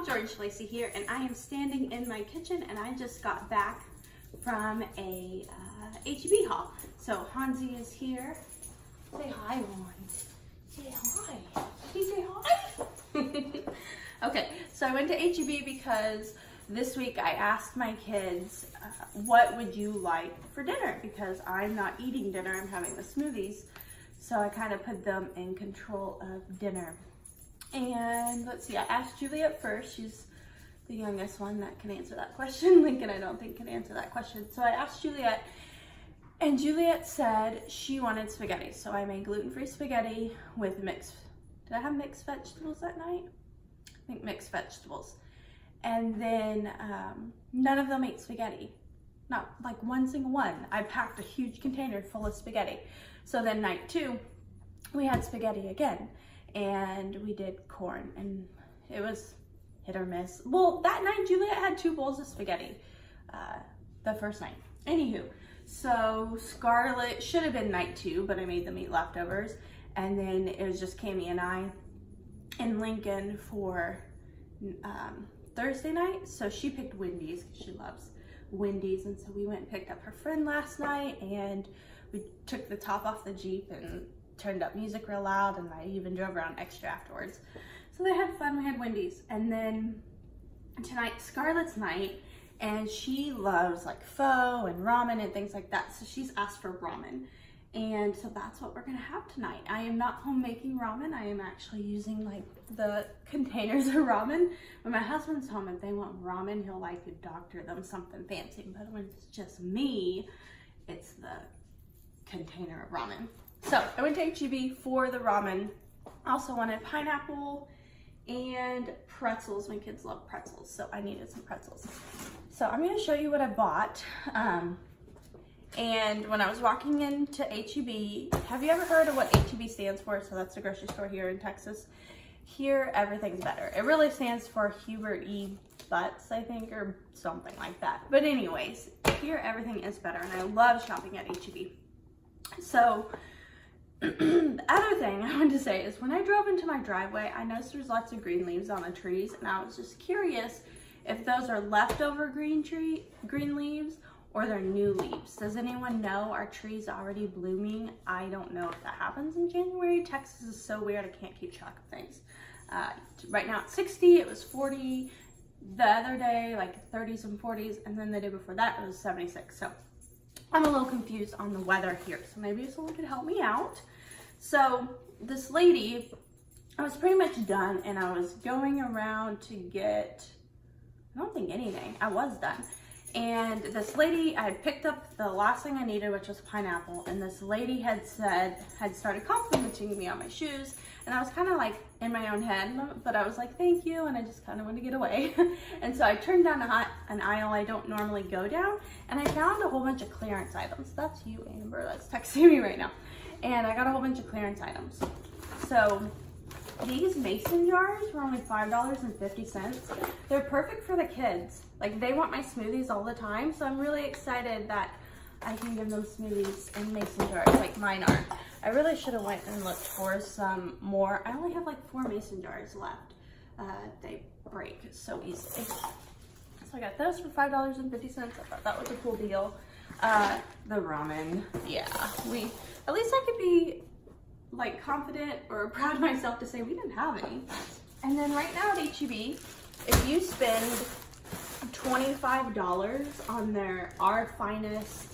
George Lacey here, and I am standing in my kitchen, and I just got back from a H-E-B haul. So Hansi is here. Say hi, Hans. Say hi. Can you say hi? Okay, so I went to H-E-B because this week I asked my kids, what would you like for dinner? Because I'm not eating dinner, I'm having the smoothies. So I kind of put them in control of dinner. And let's see, I asked Juliette first. She's the youngest one that can answer that question. Lincoln, I don't think, can answer that question. So I asked Juliette, and Juliette said she wanted spaghetti. So I made gluten-free spaghetti with mixed, did I have mixed vegetables that night? I think mixed vegetables. And then none of them ate spaghetti. Not like one single one. I packed a huge container full of spaghetti. So then night two, we had spaghetti again. And we did corn, and it was hit or miss. Well, that night Juliette had 2 bowls of spaghetti the first night. Anywho, so Scarlett should have been night 2, but I made them eat leftovers. And then it was just Cami and I and Lincoln for Thursday night. So she picked Wendy's because she loves Wendy's, and so we went and picked up her friend last night, and we took the top off the Jeep and turned up music real loud, and I even drove around extra afterwards. So they had fun, we had Wendy's. And then tonight, Scarlett's night, and she loves like pho and ramen and things like that. So she's asked for ramen. And so that's what we're gonna have tonight. I am not home making ramen. I am actually using like the containers of ramen. When my husband's home, if they want ramen, he'll like doctor them something fancy. But when it's just me, it's the container of ramen. So I went to H-E-B for the ramen. Also wanted pineapple and pretzels. My kids love pretzels, so I needed some pretzels. So I'm gonna show you what I bought. And when I was walking into H-E-B, have you ever heard of what H-E-B stands for? So that's the grocery store here in Texas. Here, everything's better. It really stands for Hubert E. Butts, I think, or something like that. But anyways, here everything is better, and I love shopping at H-E-B. So the other thing I wanted to say is when I drove into my driveway, I noticed there's lots of green leaves on the trees, and I was just curious if those are leftover green leaves or they're new leaves. Does anyone know? Are trees already blooming? I don't know if that happens in January. Texas is so weird, I can't keep track of things. Right now it's 60, it was 40 the other day, like 30s and 40s, and then the day before that it was 76. So I'm a little confused on the weather here, so maybe someone could help me out. So this lady, I was pretty much done, and I was going around to get, I don't think anything, I was done. And this lady, I had picked up the last thing I needed, which was pineapple, and this lady had started complimenting me on my shoes, and I was kind of like in my own head, but I was like, thank you, and I just kind of wanted to get away. And so I turned down an aisle I don't normally go down, and I found a whole bunch of clearance items. That's you, Amber, that's texting me right now. And I got a whole bunch of clearance items. So these mason jars were only $5.50. They're perfect for the kids. Like, they want my smoothies all the time, so I'm really excited that I can give them smoothies in mason jars like mine are. I really should have went and looked for some more. I only have like 4 mason jars left. They break so easily. So I got those for $5.50. I thought that was a cool deal. The ramen, yeah. At least I could be like confident or proud of myself to say we didn't have any. And then right now at H-E-B, if you spend $25 on their Our Finest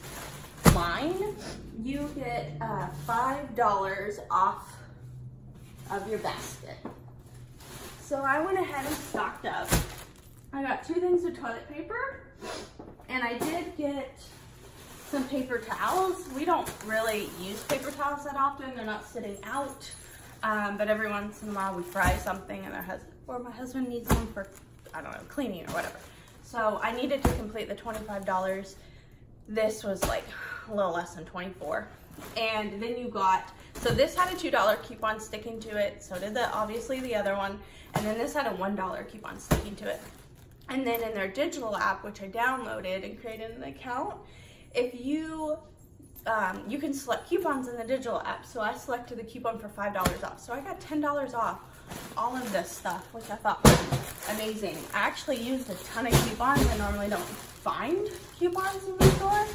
line, you get $5 off of your basket. So I went ahead and stocked up. I got 2 things of toilet paper, and I did get some paper towels. We don't really use paper towels that often. They're not sitting out, but every once in a while we fry something and my husband needs them for, I don't know, cleaning or whatever. So I needed to complete the $25. This was like a little less than $24. And then you got, so this had a $2 coupon sticking to it. So did obviously the other one. And then this had a $1 coupon sticking to it. And then in their digital app, which I downloaded and created an account, if you you can select coupons in the digital app. So I selected the coupon for $5 off. So I got $10 off all of this stuff, which I thought was amazing. I actually used a ton of coupons. I normally don't find coupons in the store.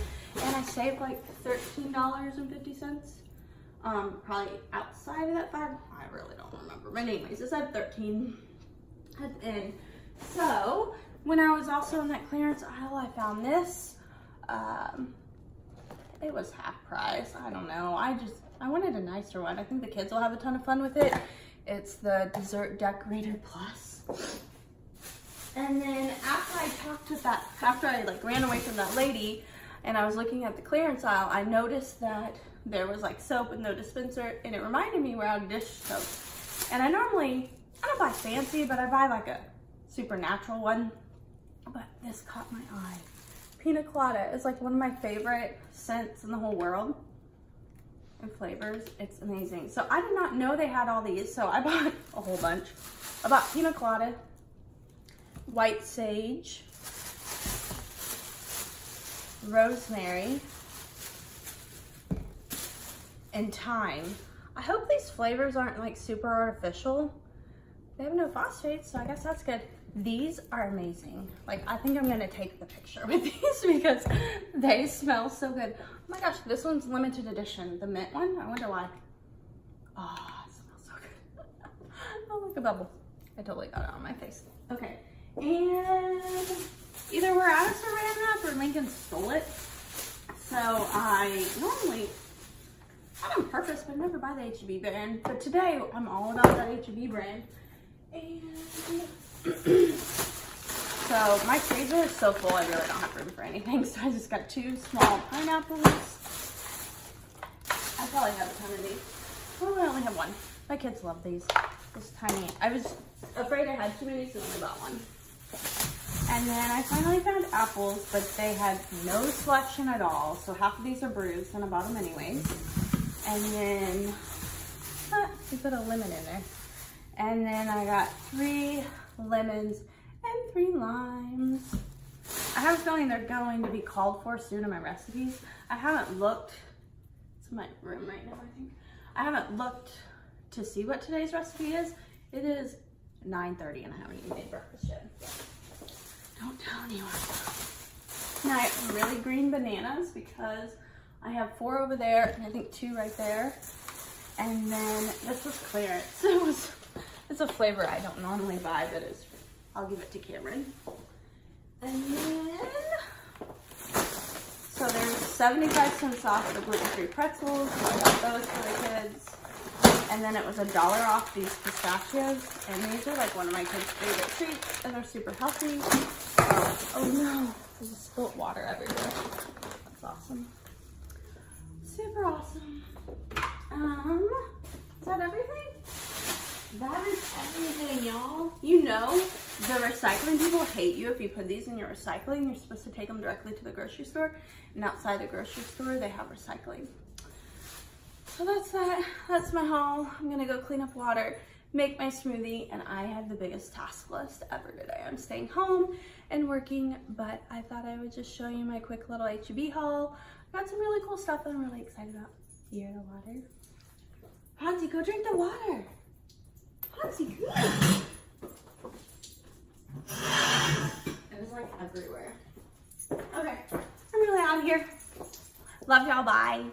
And I saved like $13.50. Probably outside of that $5. I really don't remember. But anyways, it said 13 at the end. So when I was also in that clearance aisle, I found this. It was half price. I don't know. I wanted a nicer one. I think the kids will have a ton of fun with it. It's the Dessert Decorator Plus. And then after I like ran away from that lady and I was looking at the clearance aisle, I noticed that there was like soap with no dispenser, and it reminded me we're out of dish soap. And I don't buy fancy, but I buy like a super natural one. But this caught my eye. Pina colada is like one of my favorite scents in the whole world and flavors. It's amazing. So I did not know they had all these, so I bought a whole bunch. I bought pina colada, white sage, rosemary, and thyme. I hope these flavors aren't like super artificial. They have no phosphates, so I guess that's good. These are amazing. Like, I think I'm gonna take the picture with these because they smell so good. Oh my gosh, this one's limited edition. The mint one, I wonder why. Oh, it smells so good. Oh, look, a bubble. I totally got it on my face. Okay, and either we're out of saran wrap or Lincoln stole it. So I normally, not on purpose, but I never buy the H-E-B brand. But today, I'm all about that H-E-B brand. And so my freezer is so full, I really don't have room for anything. So I just got 2 small pineapples. I probably have a ton of these. Oh, I only have 1. My kids love these. This tiny. I was afraid I had too many, so I only bought 1. And then I finally found apples, but they had no selection at all. So half of these are bruised, and I bought them anyways. And then we put a lemon in there. And then I got 3 lemons and 3 limes. I have a feeling they're going to be called for soon in my recipes. I haven't looked. It's in my room right now, I think. I haven't looked to see what today's recipe is. It is 9:30 and I haven't even made breakfast yet. Don't tell anyone. Now I have really green bananas because I have 4 over there and I think 2 right there. And then this was clearance. It's a flavor I don't normally buy, but I'll give it to Cameron. And then, so there's 75 cents off the gluten-free pretzels. So I got those for the kids. And then it was $1 off these pistachios. And these are like one of my kids' favorite treats, and they're super healthy. Oh no, there's spilt water everywhere. That's awesome. Super awesome. Is that everything? That is everything, y'all. You know, the recycling people hate you if you put these in your recycling. You're supposed to take them directly to the grocery store. And outside the grocery store, they have recycling. So that's that. That's my haul. I'm gonna go clean up water, make my smoothie, and I have the biggest task list ever today. I'm staying home and working, but I thought I would just show you my quick little H-E-B haul. Got some really cool stuff that I'm really excited about. Here, the water. Hansi, go drink the water. Hansi, good. It was like everywhere. Okay, I'm really out of here. Love y'all, bye.